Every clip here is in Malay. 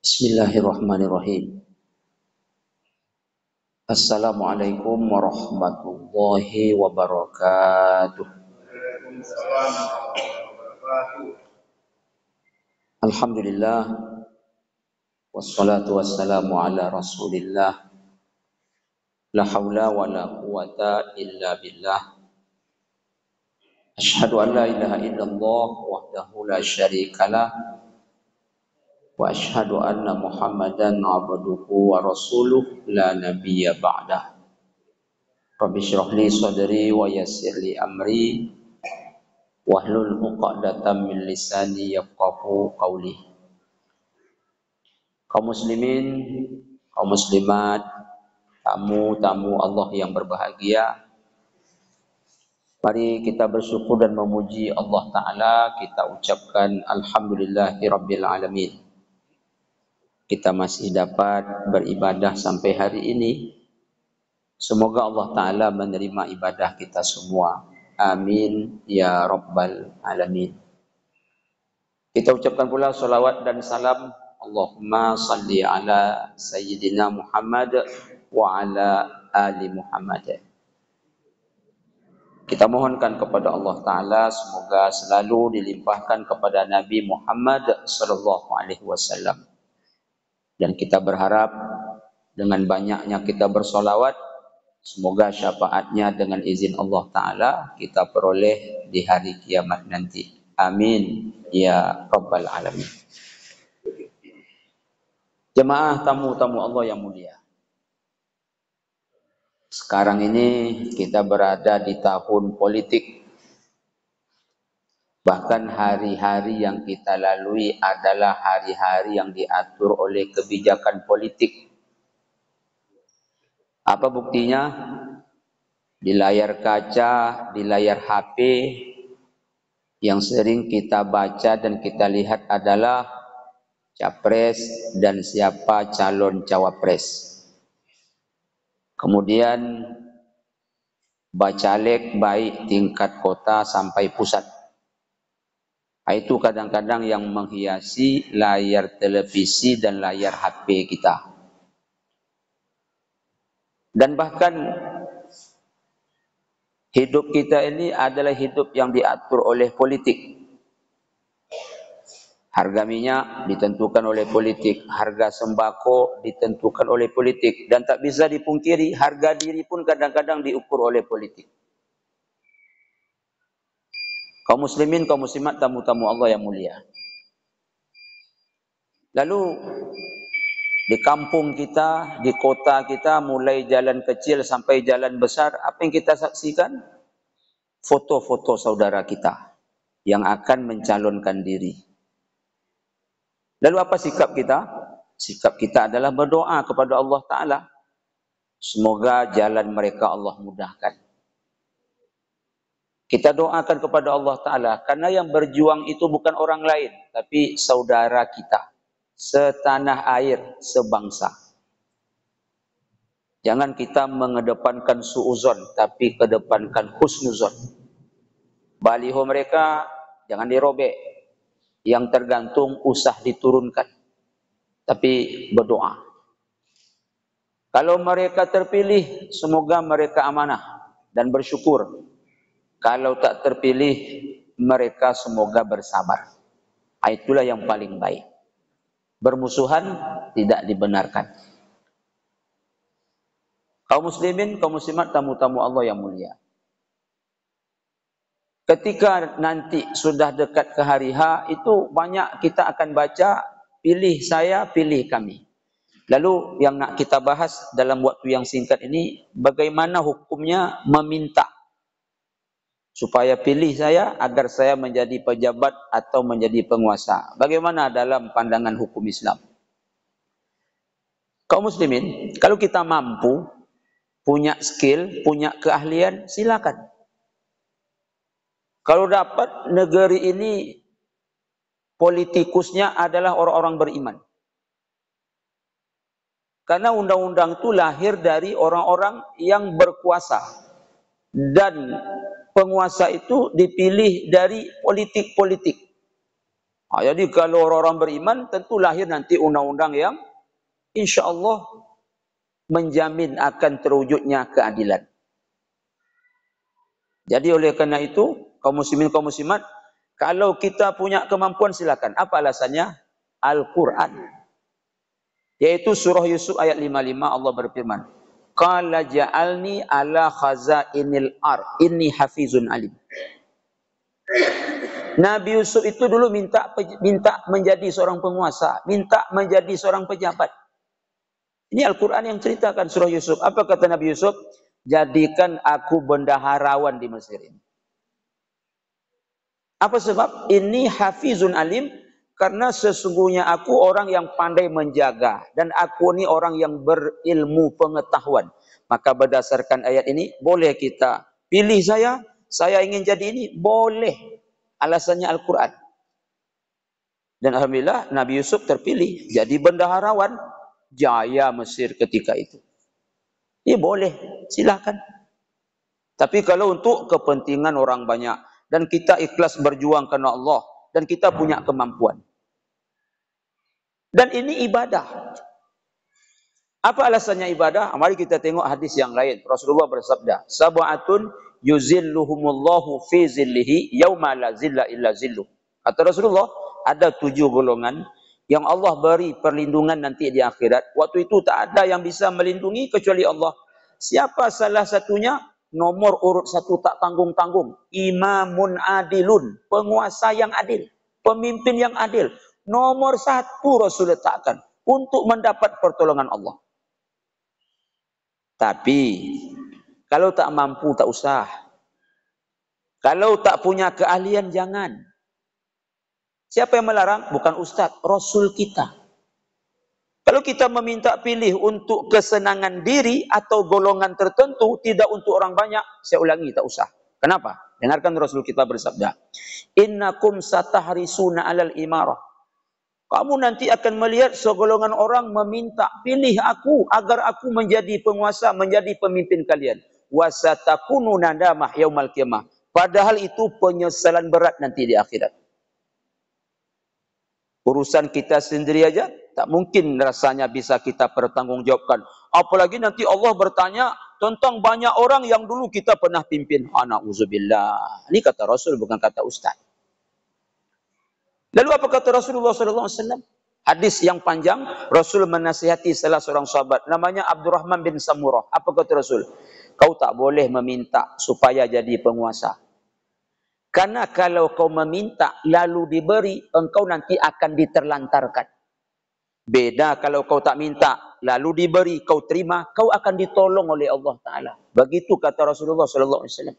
Bismillahirrahmanirrahim. Assalamualaikum warahmatullahi wabarakatuh. Alhamdulillah, wassalatu wassalamu ala rasulillah. La hawla wa la quwata illa billah. Ashhadu an la ilaha illallah wahdahu la syarikalah. Wa ashhadu anna Muhammadan abduhu wa rasuluh la nabiyya ba'dah. Rabbi shrah li sadri wa yassir li amri wahlul 'uqdatam min lisani yafqahu qawli. Kaum muslimin, kaum muslimat, tamu-tamu Allah yang berbahagia, mari kita bersyukur dan memuji Allah Ta'ala. Kita ucapkan alhamdulillahi rabbil alamin. Kita masih dapat beribadah sampai hari ini. Semoga Allah Ta'ala menerima ibadah kita semua. Amin ya rabbal alamin. Kita ucapkan pula salawat dan salam. Allahumma salli ala Sayyidina Muhammad wa ala ali Muhammad. Kita mohonkan kepada Allah Ta'ala semoga selalu dilimpahkan kepada Nabi Muhammad sallallahu alaihi wasallam. Dan kita berharap dengan banyaknya kita bersolawat, semoga syafaatnya dengan izin Allah Ta'ala kita peroleh di hari kiamat nanti. Amin ya rabbal alamin. Jemaah tamu-tamu Allah yang mulia, sekarang ini kita berada di tahun politik. Bahkan hari-hari yang kita lalui adalah hari-hari yang diatur oleh kebijakan politik. Apa buktinya? Di layar kaca, di layar HP, yang sering kita baca dan kita lihat adalah capres dan siapa calon cawapres. Kemudian bacalek baik tingkat kota sampai pusat. Itu kadang-kadang yang menghiasi layar televisi dan layar HP kita. Dan bahkan hidup kita ini adalah hidup yang diatur oleh politik. Harga minyak ditentukan oleh politik, harga sembako ditentukan oleh politik, dan tak bisa dipungkiri harga diri pun kadang-kadang diukur oleh politik. Kaum muslimin, kaum muslimat, tamu-tamu Allah yang mulia. Lalu di kampung kita, di kota kita, mulai jalan kecil sampai jalan besar, apa yang kita saksikan? Foto-foto saudara kita yang akan mencalonkan diri. Lalu apa sikap kita? Sikap kita adalah berdoa kepada Allah Ta'ala. Semoga jalan mereka Allah mudahkan. Kita doakan kepada Allah Ta'ala, karena yang berjuang itu bukan orang lain, tapi saudara kita, setanah air, sebangsa. Jangan kita mengedepankan suuzon, tapi kedepankan husnuzon. Baliho mereka jangan dirobek, yang tergantung usah diturunkan, tapi berdoa. Kalau mereka terpilih, semoga mereka amanah dan bersyukur. Kalau tak terpilih, mereka semoga bersabar. Itulah yang paling baik. Bermusuhan tidak dibenarkan. Kaum muslimin, kaum muslimat, tamu-tamu Allah yang mulia. Ketika nanti sudah dekat ke hari H, itu banyak kita akan baca, pilih saya, pilih kami. Lalu yang nak kita bahas dalam waktu yang singkat ini, bagaimana hukumnya meminta supaya pilih saya agar saya menjadi pejabat atau menjadi penguasa. Bagaimana dalam pandangan hukum Islam? Kaum muslimin, kalau kita mampu, punya skill, punya keahlian, silakan. Kalau dapat, negeri ini politikusnya adalah orang-orang beriman. Karena undang-undang itu lahir dari orang-orang yang berkuasa. Dan penguasa itu dipilih dari politik-politik. Jadi kalau orang-orang beriman, tentu lahir nanti undang-undang yang insya Allah menjamin akan terwujudnya keadilan. Jadi oleh karena itu, kaum muslimin, kaum muslimat, kalau kita punya kemampuan silakan. Apa alasannya? Al-Quran. Yaitu surah Yusuf ayat 55 Allah berfirman, Qala ja'alni ala khazainil inni hafizun alim. Nabi Yusuf itu dulu minta menjadi seorang penguasa, minta menjadi seorang pejabat. Ini Al-Quran yang ceritakan surah Yusuf. Apa kata Nabi Yusuf? Jadikan aku bendaharawan di Mesir ini. Apa sebab? Ini hafizun alim, karena sesungguhnya aku orang yang pandai menjaga, dan aku ini orang yang berilmu pengetahuan. Maka berdasarkan ayat ini, boleh kita pilih saya ingin jadi ini, boleh. Alasannya Al-Quran. Dan alhamdulillah Nabi Yusuf terpilih jadi bendaharawan jaya Mesir ketika itu. Ini boleh, silakan. Tapi kalau untuk kepentingan orang banyak dan kita ikhlas berjuang karena Allah dan kita punya kemampuan. Dan ini ibadah. Apa alasannya ibadah? Mari kita tengok hadis yang lain. Rasulullah bersabda, "Sab'atun yuzilluhumullahu fi zillihi yauma la zilla illa zilluh." Kata Rasulullah, ada 7 golongan yang Allah beri perlindungan nanti di akhirat. Waktu itu tak ada yang bisa melindungi kecuali Allah. Siapa salah satunya? Nomor urut 1 tak tanggung-tanggung. Imamun adilun. Penguasa yang adil. Pemimpin yang adil. Nomor 1 Rasul letakkan untuk mendapat pertolongan Allah. Tapi kalau tak mampu tak usah. Kalau tak punya keahlian jangan. Siapa yang melarang? Bukan ustaz, Rasul kita. Kalau kita meminta pilih untuk kesenangan diri atau golongan tertentu, tidak untuk orang banyak, saya ulangi tak usah. Kenapa? Dengarkan Rasul kita bersabda, Innakum satahrisuna alal imarah. Kamu nanti akan melihat segolongan orang meminta, pilih aku agar aku menjadi penguasa, menjadi pemimpin kalian. Wasatakunu nadamah yaumal qiyamah. Padahal itu penyesalan berat nanti di akhirat. Urusan kita sendiri aja tak mungkin rasanya bisa kita pertanggungjawabkan. Apalagi nanti Allah bertanya tentang banyak orang yang dulu kita pernah pimpin. Na'udzubillah. Ini kata Rasul, bukan kata ustaz. Lalu apa kata Rasulullah SAW? Hadis yang panjang, Rasul menasihati salah seorang sahabat, namanya Abdurrahman bin Samurah. Apa kata Rasul? Kau tak boleh meminta supaya jadi penguasa. Karena kalau kau meminta lalu diberi, engkau nanti akan diterlantarkan. Beda kalau kau tak minta lalu diberi, kau terima, kau akan ditolong oleh Allah Ta'ala. Begitu kata Rasulullah SAW.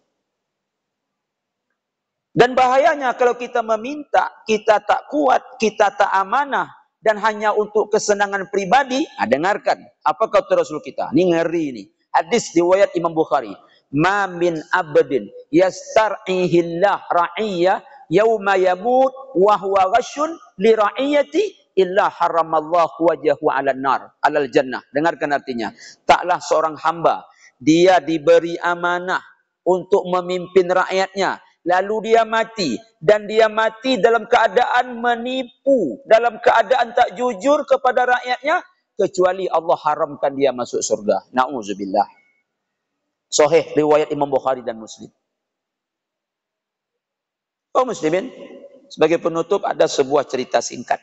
Dan bahayanya kalau kita meminta, kita tak kuat, kita tak amanah, dan hanya untuk kesenangan pribadi. Dengarkan, apa kata Rasul kita? Ini ngeri ini. Hadis riwayat Imam Bukhari. Ma min abdin yastar'ihillah ra'iyya yawma yamut wa huwa ghashun li ra'iyati illa haramallahu wajahu 'alan nar, 'alal jannah. Dengarkan artinya. Taklah seorang hamba, dia diberi amanah untuk memimpin rakyatnya, lalu dia mati, dan dia mati dalam keadaan menipu, dalam keadaan tak jujur kepada rakyatnya, kecuali Allah haramkan dia masuk surga. Na'udzubillah. Sahih riwayat Imam Bukhari dan Muslim. Kaum muslimin, sebagai penutup ada sebuah cerita singkat.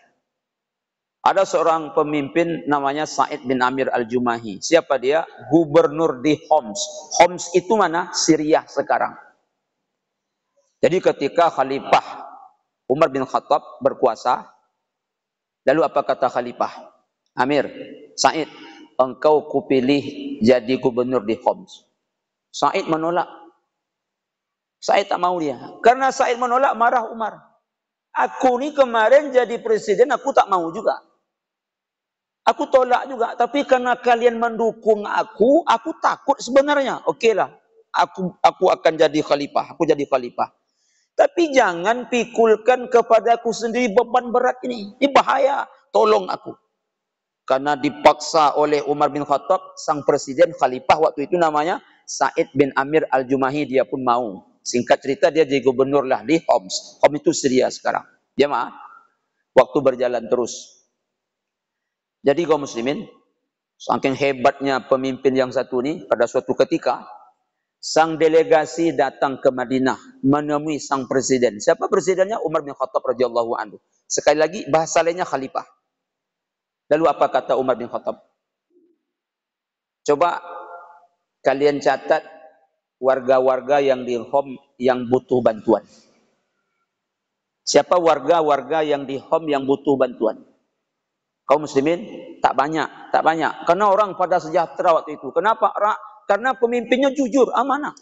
Ada seorang pemimpin namanya Sa'id bin Amir al-Jumahi. Siapa dia? Gubernur di Homs. Homs itu mana? Syria sekarang. Jadi ketika Khalifah Umar bin Khattab berkuasa, lalu apa kata Khalifah? Amir, Sa'id, engkau kupilih jadi gubernur di Homs. Sa'id menolak. Sa'id tak mau dia. Karena Sa'id menolak, marah Umar. Aku ni kemarin jadi presiden, aku tak mau juga. Aku tolak juga. Tapi karena kalian mendukung aku takut sebenarnya. Okeylah, aku akan jadi khalifah. Aku jadi khalifah. Tapi jangan pikulkan kepada aku sendiri beban berat ini. Ini bahaya. Tolong aku. Karena dipaksa oleh Umar bin Khattab, sang presiden khalifah waktu itu namanya Sa'id bin Amir al-Jumahi, dia pun mau. Singkat cerita dia jadi gubernur lah di Homs. Homs itu Syria sekarang. Jemaah. Waktu berjalan terus. Jadi kaum muslimin, saking hebatnya pemimpin yang satu ini, pada suatu ketika, sang delegasi datang ke Madinah menemui sang presiden. Siapa presidennya? Umar bin Khattab radhiyallahu anhu. Sekali lagi, bahasa lainnya khalifah. Lalu apa kata Umar bin Khattab? Coba kalian catat warga-warga yang di home yang butuh bantuan. Siapa warga-warga yang di home yang butuh bantuan? Kaum muslimin tak banyak, tak banyak. Karena orang pada sejahtera waktu itu. Kenapa? Karena pemimpinnya jujur, amanah.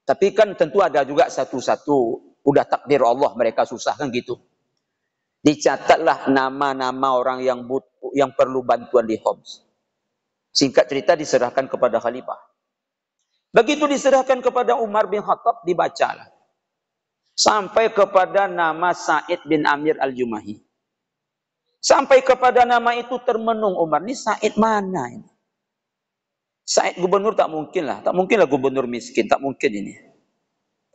Tapi kan tentu ada juga satu-satu, udah takdir Allah mereka susah kan gitu. Dicatatlah nama-nama orang yang perlu bantuan di Homs. Singkat cerita diserahkan kepada khalifah. Begitu diserahkan kepada Umar bin Khattab, dibacalah. Sampai kepada nama Sa'id bin Amir al-Jumahi. Sampai kepada nama itu termenung Umar. Ini Sa'id mana ini? Sa'id gubernur tak mungkin lah. Tak mungkin lah gubernur miskin. Tak mungkin ini.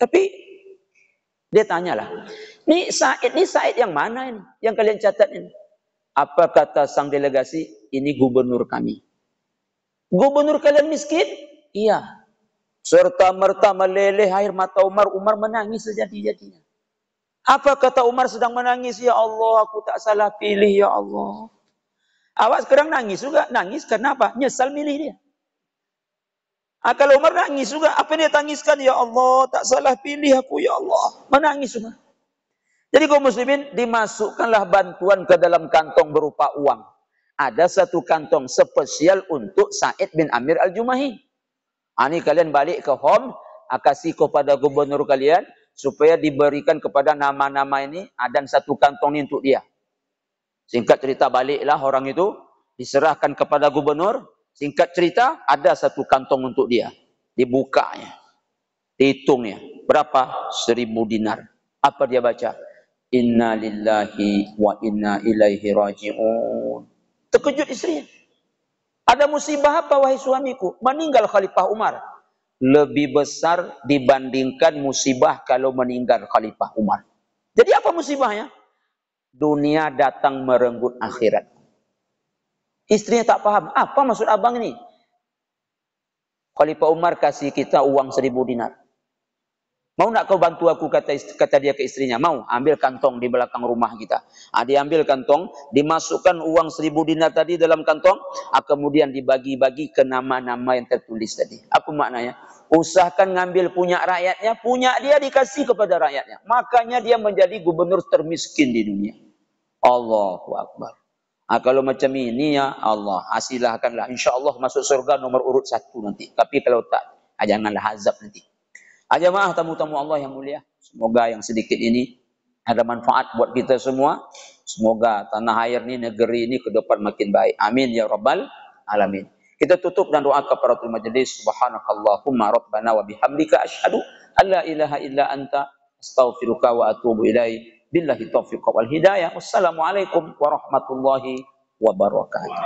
Tapi dia tanyalah. Ini Sa'id yang mana ini? Yang kalian catat ini? Apa kata sang delegasi? Ini gubernur kami. Gubernur kalian miskin? Iya. Serta merta meleleh air mata Umar. Umar menangis sejadi-jadinya. Apa kata Umar sedang menangis? Ya Allah, aku tak salah pilih ya Allah. Awak sekarang nangis juga. Nangis karena apa? Nyesal milih dia. Kalau Umar nangis juga. Apa yang dia tangiskan? Ya Allah, tak salah pilih aku ya Allah. Menangis juga. Jadi kaum muslimin, dimasukkanlah bantuan ke dalam kantong berupa uang. Ada satu kantong spesial untuk Sa'id bin Amir al-Jumahi. Ini kalian balik ke home, kasih kepada gubernur kalian, supaya diberikan kepada nama-nama ini, dan satu kantong ini untuk dia. Singkat cerita baliklah orang itu, diserahkan kepada gubernur. Singkat cerita, ada satu kantong untuk dia. Dibukanya. Dihitungnya. Berapa? 1000 dinar. Apa dia baca? Inna lillahi wa inna ilaihi raji'un. Terkejut istrinya. Ada musibah apa wahai suamiku? Meninggal Khalifah Umar. Lebih besar dibandingkan musibah kalau meninggal Khalifah Umar. Jadi apa musibahnya? Dunia datang merenggut akhirat. Istrinya tak paham. Apa maksud abang ini? Khalifah Umar kasih kita uang 1000 dinar. Mau nak kau bantu aku, kata dia ke istrinya. Mau, ambil kantong di belakang rumah kita. Dia ambil kantong, dimasukkan uang 1000 dinar tadi dalam kantong, kemudian dibagi-bagi ke nama-nama yang tertulis tadi. Apa maknanya? Usahakan ngambil punya rakyatnya, punya dia dikasih kepada rakyatnya. Makanya dia menjadi gubernur termiskin di dunia. Allahu Akbar. Kalau macam ini ya Allah, silahkanlah. InsyaAllah masuk surga nomor urut 1 nanti. Tapi kalau tak, janganlah azab nanti. Jemaah tamu-tamu Allah yang mulia, semoga yang sedikit ini ada manfaat buat kita semua. Semoga tanah air ini, negeri ini ke depan makin baik. Amin ya rabbal alamin. Kita tutup dan doa kafaratul majlis. Subhanakallahumma rabbana wa bihamdika asyhadu an la ilaha illa anta astaghfiruka wa atubu ilaik. Billahi taufiq wal hidayah. Wassalamualaikum warahmatullahi wabarakatuh.